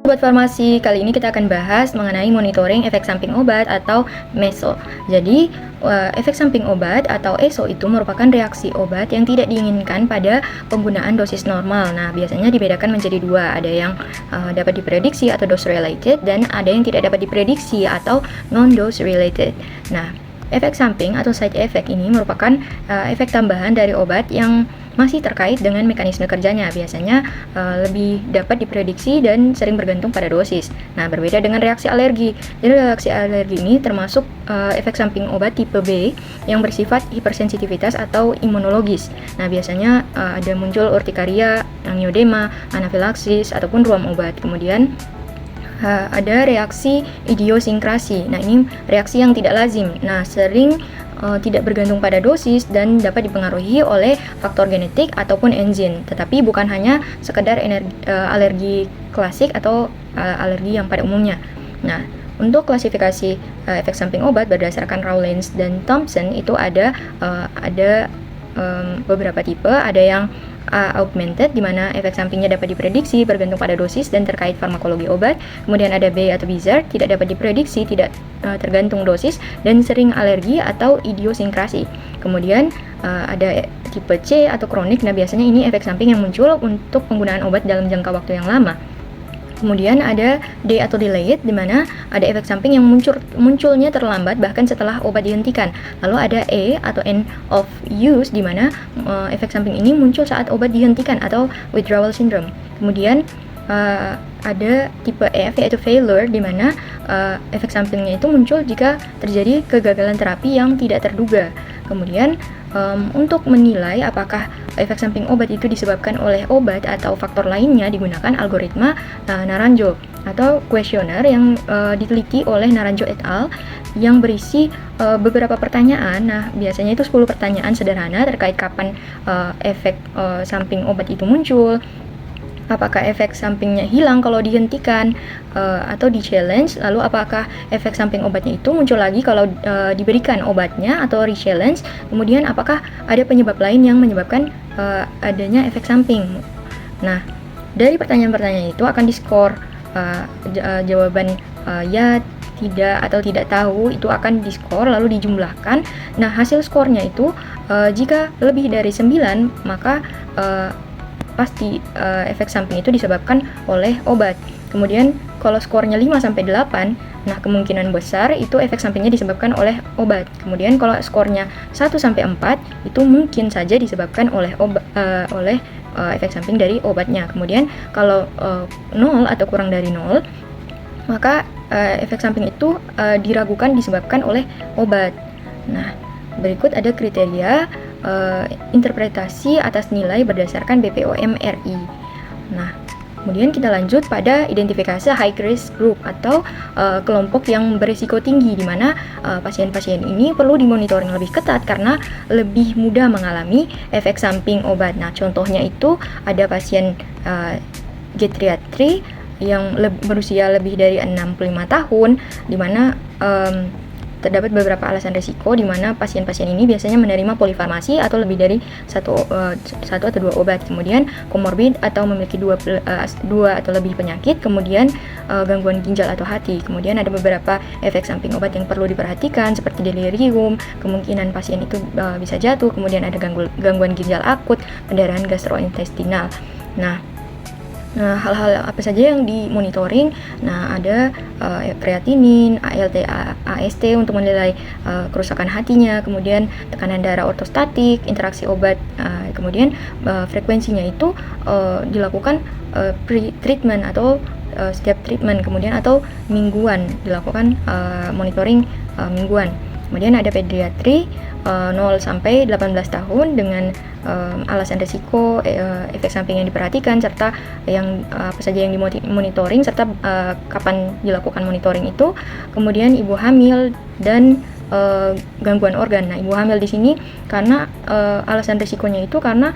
Sobat farmasi, kali ini kita akan bahas mengenai monitoring efek samping obat atau MESO. Jadi, efek samping obat atau ESO itu merupakan reaksi obat yang tidak diinginkan pada penggunaan dosis normal. Nah, biasanya dibedakan menjadi dua, ada yang dapat diprediksi atau dose related, dan ada yang tidak dapat diprediksi atau non-dose related. Nah, efek samping atau side effect ini merupakan efek tambahan dari obat yang masih terkait dengan mekanisme kerjanya, biasanya lebih dapat diprediksi dan sering bergantung pada dosis. Nah, berbeda dengan reaksi alergi. Jadi reaksi alergi ini termasuk efek samping obat tipe B yang bersifat hipersensitivitas atau imunologis. Nah, biasanya ada muncul urtikaria, angiodema, anafilaksis ataupun ruam obat. Kemudian ada reaksi idiosinkrasi. Nah, ini reaksi yang tidak lazim. Nah, sering tidak bergantung pada dosis dan dapat dipengaruhi oleh faktor genetik ataupun enzim. Tetapi bukan hanya sekedar alergi klasik atau alergi yang pada umumnya. Nah, untuk klasifikasi efek samping obat berdasarkan Rawlins dan Thompson itu ada beberapa tipe. Ada yang augmented, di mana efek sampingnya dapat diprediksi bergantung pada dosis dan terkait farmakologi obat. Kemudian ada B atau bizarre, tidak dapat diprediksi, tidak tergantung dosis dan sering alergi atau idiosinkrasi. Kemudian ada tipe C atau kronik. Nah, biasanya ini efek samping yang muncul untuk penggunaan obat dalam jangka waktu yang lama. Kemudian ada D atau delayed, di mana ada efek samping yang munculnya terlambat bahkan setelah obat dihentikan. Lalu ada E atau end of use, di mana efek samping ini muncul saat obat dihentikan atau withdrawal syndrome. Kemudian ada tipe F yaitu failure, di mana efek sampingnya itu muncul jika terjadi kegagalan terapi yang tidak terduga. Kemudian untuk menilai apakah efek samping obat itu disebabkan oleh obat atau faktor lainnya, digunakan algoritma Naranjo atau kuesioner yang diteliti oleh Naranjo et al. Yang berisi beberapa pertanyaan. Nah, biasanya itu 10 pertanyaan sederhana terkait kapan efek samping obat itu muncul, apakah efek sampingnya hilang kalau dihentikan atau di-challenge, lalu apakah efek samping obatnya itu muncul lagi kalau diberikan obatnya atau re-challenge, kemudian apakah ada penyebab lain yang menyebabkan adanya efek samping. Nah, dari pertanyaan-pertanyaan itu akan diskor jawaban ya, tidak, atau tidak tahu, itu akan diskor lalu dijumlahkan. Nah, hasil skornya itu jika lebih dari 9, maka pasti efek samping itu disebabkan oleh obat. Kemudian kalau skornya 5-8, nah kemungkinan besar itu efek sampingnya disebabkan oleh obat. Kemudian kalau skornya 1-4, itu mungkin saja disebabkan oleh efek samping dari obatnya. Kemudian kalau 0 atau kurang dari 0, maka efek samping itu diragukan disebabkan oleh obat. Nah, berikut ada kriteria interpretasi atas nilai berdasarkan BPOM-RI. Nah, kemudian kita lanjut pada identifikasi high risk group atau kelompok yang berisiko tinggi, di mana pasien-pasien ini perlu dimonitoring lebih ketat karena lebih mudah mengalami efek samping obat. Nah, contohnya itu ada pasien geriatri yang berusia lebih dari 65 tahun, di mana terdapat beberapa alasan risiko, di mana pasien-pasien ini biasanya menerima polifarmasi atau lebih dari satu atau dua obat. Kemudian komorbid atau memiliki dua atau lebih penyakit. Kemudian gangguan ginjal atau hati. Kemudian ada beberapa efek samping obat yang perlu diperhatikan seperti delirium, kemungkinan pasien itu bisa jatuh. Kemudian ada gangguan ginjal akut, pendarahan gastrointestinal. Nah, hal-hal apa saja yang dimonitoring? Nah, ada kreatinin, ALT, AST untuk menilai kerusakan hatinya, kemudian tekanan darah ortostatik, interaksi obat, kemudian frekuensinya itu dilakukan pre-treatment atau setiap treatment, kemudian atau mingguan, dilakukan monitoring mingguan. Kemudian ada pediatri 0-18 tahun dengan alasan risiko, efek samping yang diperhatikan, serta yang apa saja yang dimonitoring, serta kapan dilakukan monitoring itu. Kemudian ibu hamil dan gangguan organ. Nah, ibu hamil di sini karena alasan risikonya itu karena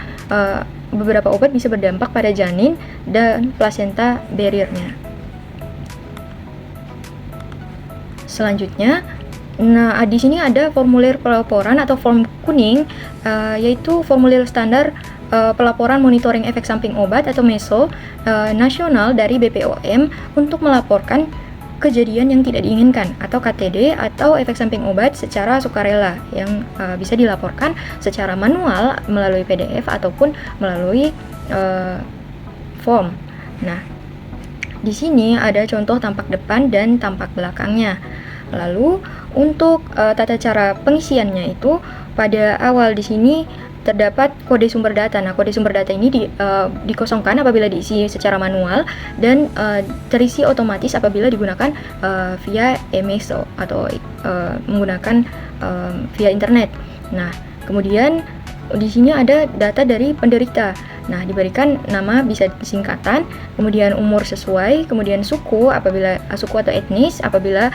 beberapa obat bisa berdampak pada janin dan plasenta barrier-nya. Selanjutnya, nah, di sini ada formulir pelaporan atau form kuning, yaitu formulir standar pelaporan monitoring efek samping obat atau MESO nasional dari BPOM untuk melaporkan kejadian yang tidak diinginkan atau KTD atau efek samping obat secara sukarela yang bisa dilaporkan secara manual melalui PDF ataupun melalui form. Nah, di sini ada contoh tampak depan dan tampak belakangnya. Lalu untuk tata cara pengisiannya itu pada awal di sini terdapat kode sumber data. Nah, kode sumber data ini dikosongkan apabila diisi secara manual dan terisi otomatis apabila digunakan via e-MESO atau menggunakan via internet. Nah, kemudian di sini ada data dari penderita. Nah, diberikan nama bisa singkatan, kemudian umur sesuai, kemudian suku apabila suku atau etnis apabila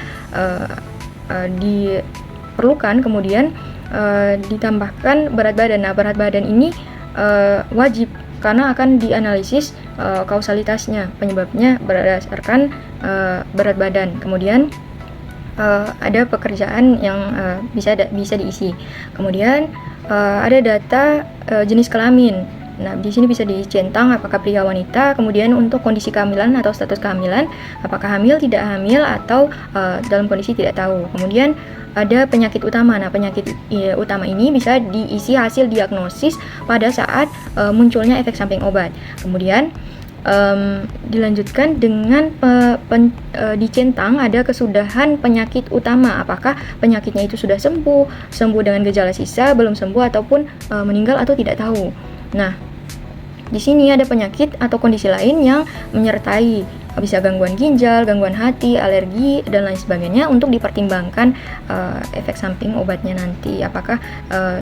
diperlukan, kemudian ditambahkan berat badan. Nah, berat badan ini wajib karena akan dianalisis kausalitasnya, penyebabnya berdasarkan berat badan. Kemudian ada pekerjaan yang bisa diisi. Kemudian ada data jenis kelamin. Nah, di sini bisa dicentang apakah pria wanita, kemudian untuk kondisi kehamilan atau status kehamilan, apakah hamil, tidak hamil, atau dalam kondisi tidak tahu. Kemudian ada penyakit utama. Nah, penyakit utama ini bisa diisi hasil diagnosis pada saat munculnya efek samping obat. Kemudian dilanjutkan dengan dicentang ada kesudahan penyakit utama, apakah penyakitnya itu sudah sembuh dengan gejala sisa, belum sembuh, ataupun meninggal atau tidak tahu. Nah, di sini ada penyakit atau kondisi lain yang menyertai, bisa gangguan ginjal, gangguan hati, alergi, dan lain sebagainya untuk dipertimbangkan efek samping obatnya nanti, apakah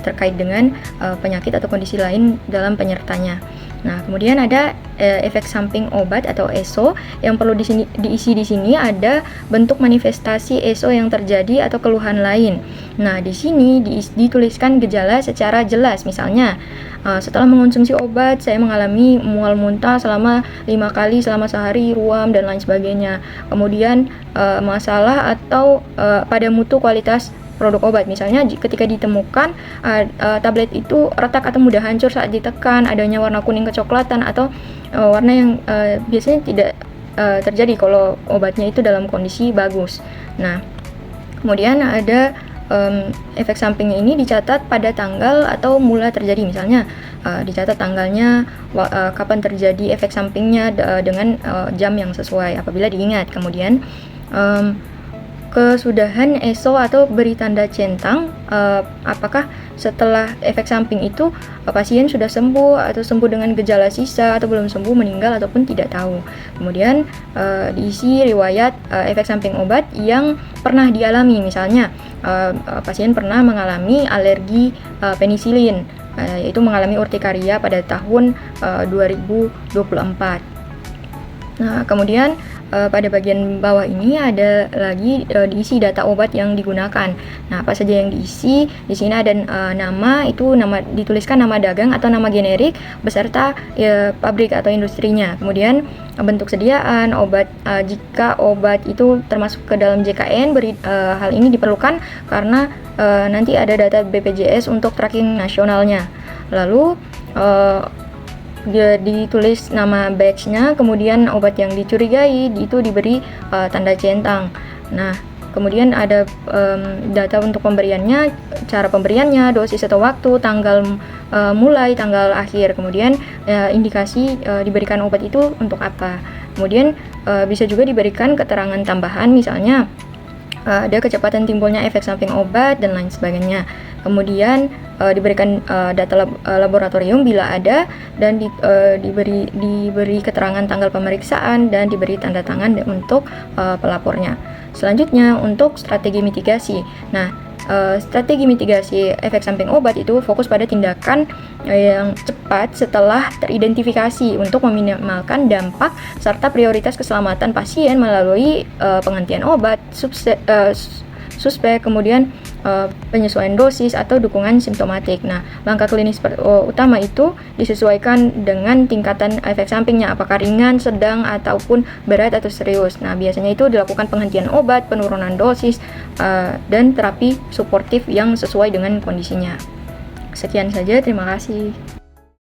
terkait dengan penyakit atau kondisi lain dalam penyertanya. Nah, kemudian ada efek samping obat atau ESO yang perlu diisi di sini ada bentuk manifestasi ESO yang terjadi atau keluhan lain. Nah, di sini dituliskan gejala secara jelas, misalnya setelah mengonsumsi obat saya mengalami mual muntah selama 5 kali selama sehari, ruam, dan lain sebagainya. Kemudian masalah atau pada mutu kualitas produk obat, misalnya ketika ditemukan tablet itu retak atau mudah hancur saat ditekan, adanya warna kuning kecoklatan atau warna yang biasanya tidak terjadi kalau obatnya itu dalam kondisi bagus. Nah, kemudian ada efek sampingnya ini dicatat pada tanggal atau mula terjadi, misalnya dicatat tanggalnya, kapan terjadi efek sampingnya dengan jam yang sesuai apabila diingat. Kemudian kesudahan ESO atau beri tanda centang, apakah setelah efek samping itu pasien sudah sembuh atau sembuh dengan gejala sisa atau belum sembuh, meninggal, ataupun tidak tahu. Kemudian diisi riwayat efek samping obat yang pernah dialami, misalnya pasien pernah mengalami alergi penisilin, yaitu mengalami urtikaria pada tahun 2024. Nah, kemudian pada bagian bawah ini ada lagi diisi data obat yang digunakan. Nah, apa saja yang diisi? Di sini ada nama, itu dituliskan nama dagang atau nama generik beserta pabrik atau industrinya. Kemudian bentuk sediaan obat, jika obat itu termasuk ke dalam JKN, hal ini diperlukan karena nanti ada data BPJS untuk tracking nasionalnya. Lalu ditulis nama batch-nya, kemudian obat yang dicurigai itu diberi tanda centang. Nah, kemudian ada data untuk pemberiannya, cara pemberiannya, dosis atau waktu, tanggal mulai, tanggal akhir, kemudian indikasi diberikan obat itu untuk apa. Kemudian bisa juga diberikan keterangan tambahan, misalnya ada kecepatan timbulnya efek samping obat dan lain sebagainya. Kemudian diberikan data laboratorium bila ada, dan diberi keterangan tanggal pemeriksaan dan diberi tanda tangan untuk pelapornya. Selanjutnya untuk strategi mitigasi. Nah, strategi mitigasi efek samping obat itu fokus pada tindakan yang cepat setelah teridentifikasi untuk meminimalkan dampak serta prioritas keselamatan pasien melalui penghentian obat, suspek, kemudian penyesuaian dosis atau dukungan simptomatik. Nah, langkah klinis utama itu disesuaikan dengan tingkatan efek sampingnya, apakah ringan, sedang, ataupun berat atau serius. Nah, biasanya itu dilakukan penghentian obat, penurunan dosis, dan terapi suportif yang sesuai dengan kondisinya. Sekian saja, terima kasih.